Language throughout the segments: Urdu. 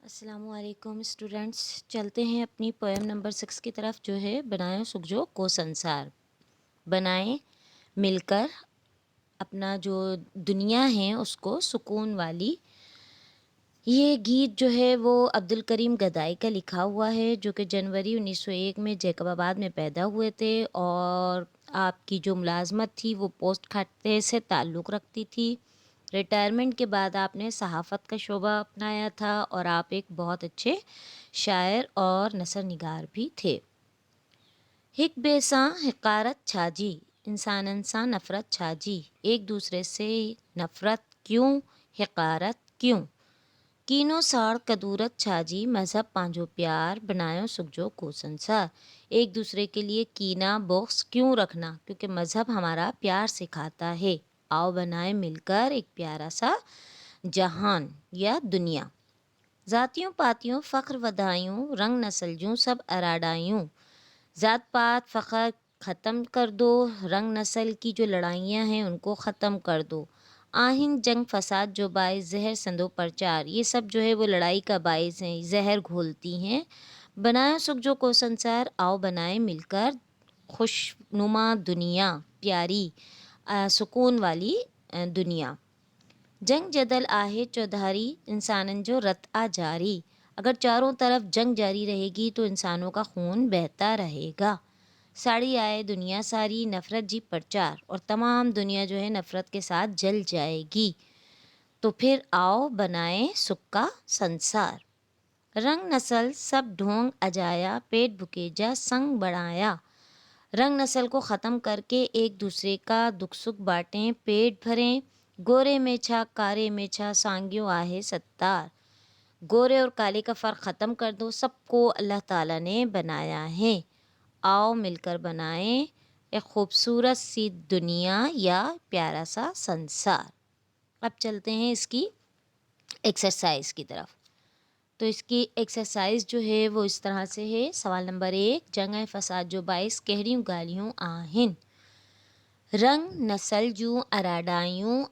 السلام علیکم اسٹوڈینٹس، چلتے ہیں اپنی پویم نمبر 6 کی طرف جو ہے بنائیں سکجو کو سنسار۔ بنائیں مل کر اپنا جو دنیا ہے اس کو سکون والی۔ یہ گیت جو ہے وہ عبدالکریم گدائی کا لکھا ہوا ہے، جو کہ جنوری 1901 میں جیکب آباد میں پیدا ہوئے تھے، اور آپ کی جو ملازمت تھی وہ پوسٹ کھاتے سے تعلق رکھتی تھی۔ ریٹائرمنٹ کے بعد آپ نے صحافت کا شعبہ اپنایا تھا، اور آپ ایک بہت اچھے شاعر اور نثر نگار بھی تھے۔ ہک بیساں حقارت چھاجی، انسان نفرت چھاجی، ایک دوسرے سے نفرت کیوں، حقارت کیوں، کینو ساڑ کدورت چھاجی، مذہب پانجو پیار بنایو سکجو کو سنسار۔ ایک دوسرے کے لیے کینہ بغض کیوں رکھنا، کیونکہ مذہب ہمارا پیار سکھاتا ہے۔ آؤ بنائے مل کر ایک پیارا سا جہان یا دنیا۔ ذاتیوں پاتیوں فخر ودائیوں، رنگ نسل جوں سب اراڈائیوں، ذات پات فخر ختم کر دو، رنگ نسل کی جو لڑائیاں ہیں ان کو ختم کر دو۔ آہن جنگ فساد جو باعث زہر سندو پرچار، یہ سب جو ہے وہ لڑائی کا باعث ہیں، زہر گھولتی ہیں۔ بنائے سکجو کو سنسار، آؤ بنائے مل کر خوش نما دنیا، پیاری سکون والی دنیا۔ جنگ جدل آہے چودھاری، انسانن جو رت آ جاری، اگر چاروں طرف جنگ جاری رہے گی تو انسانوں کا خون بہتا رہے گا۔ ساڑی آئے دنیا ساری، نفرت جی پرچار، اور تمام دنیا جو ہے نفرت کے ساتھ جل جائے گی۔ تو پھر آؤ بنائیں سکھ کا سنسار۔ رنگ نسل سب ڈھونگ اجایا، پیٹ بھکیجا سنگ بڑھایا، رنگ نسل کو ختم کر کے ایک دوسرے کا دکھ سکھ بانٹیں، پیٹ بھریں، گورے میں چھا کارے میں چھا سانگیوں آہے ستار۔ گورے اور کالے کا فرق ختم کر دو، سب کو اللہ تعالیٰ نے بنایا ہے۔ آؤ مل کر بنائیں ایک خوبصورت سی دنیا یا پیارا سا سنسار۔ اب چلتے ہیں اس کی ایکسرسائز کی طرف۔ تو اس کی ایکسرسائز جو ہے وہ اس طرح سے ہے۔ سوال نمبر 1، جنگ فساد جو باعث کہریوں گالیوں آہن، رنگ نسل جو اراڈائیوں،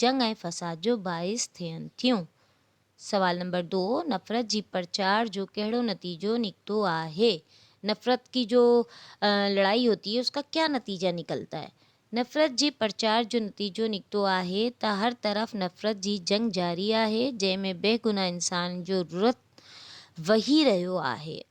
جنگ فساد جو باعث تھین تھیوں۔ سوال نمبر 2، نفرت جی پرچار جو کہڑو نتیجو نکتو آہے، نفرت کی جو لڑائی ہوتی ہے اس کا کیا نتیجہ نکلتا ہے۔ نفرت جی پرچار جو نتیجو نکتو آہے، تا ہر طرف نفرت جی جنگ جاری آہے، جے میں بے گناہ انسان جو رت وہی رہیو آہے،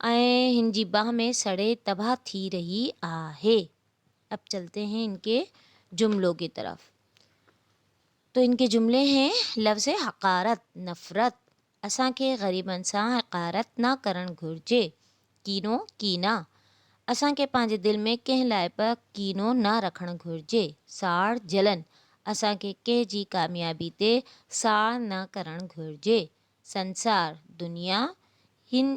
ہن جی باہ میں سڑے تباہ تھی رہی آہے۔ اب چلتے ہیں ان کے جملوں کی طرف۔ تو ان کے جملے ہیں، لفظ حقارت نفرت، اساں کے غریبن ساں حقارت نہ کرن گھرجے، کینو کینہ، اساں کے پانجے دل میں کہیں لائے پر کینو نہ رکھن گھرجے، ساڑ جلن، اساں کے کہہ جی کامیابی تے ساڑ نہ کرن گھرجے، سنسار دنیا، ہن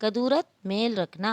کدورت میل رکھنا،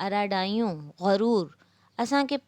اراڈائیوں غرور، اساں کے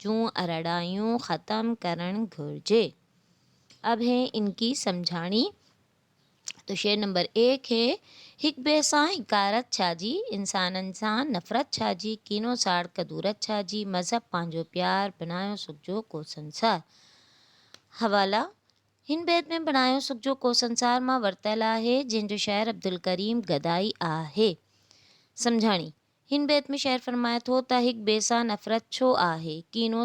جوں اراڈائیوں ختم کرن گھرجے۔ اب ہیں ان کی سمجھاڑی۔ تو شعر نمبر 1 ہے، ہک بے ساں حکارت چھاجی، انسانن ساں نفرت چھاجی، کینو ساڑ کدورت چھاجی، مذہب پانجو پیار بنایو سکجو کو سنسار۔ حوالہ، ہن بیت میں بنایو سکجو کو سنسار ماں ورتل آہے، جن جو شاعر عبدالکریم گدائی آہے۔ سمجھاڑی، ہن بیت میں شاعر فرمایا تھو تا ہک بیساں نفرت چھو آہے، کینو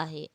آہے،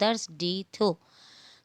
درس ڈی تھو،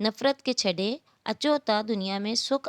نفرت کے چھڈے اچو تا دنیا میں سکھ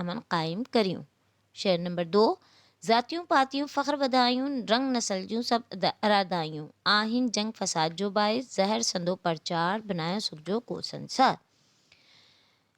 امن قائم کریوں۔ شعر نمبر 2، ذاتیوں پاتیوں فخر ودائیوں، رنگ نسل جوں سب ارادائیوں، آہن جنگ فساد جو باعث زہر سندو پرچار بنایا سکجو کو سنسار۔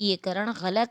یہ کرن غلط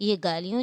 یہ گالیوں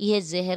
یہ زہر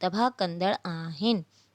تباہ کندڑ آہن،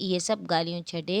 یہ سب گالیوں چھڈے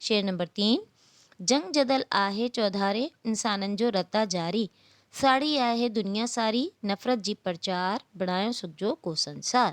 شعر نمبر 3، جنگ جدل آہے چودھارے، انسانن جو رتا جاری، ساڑی آہے دنیا ساری، نفرت جی پرچار بنایو سکجو کو سنسار۔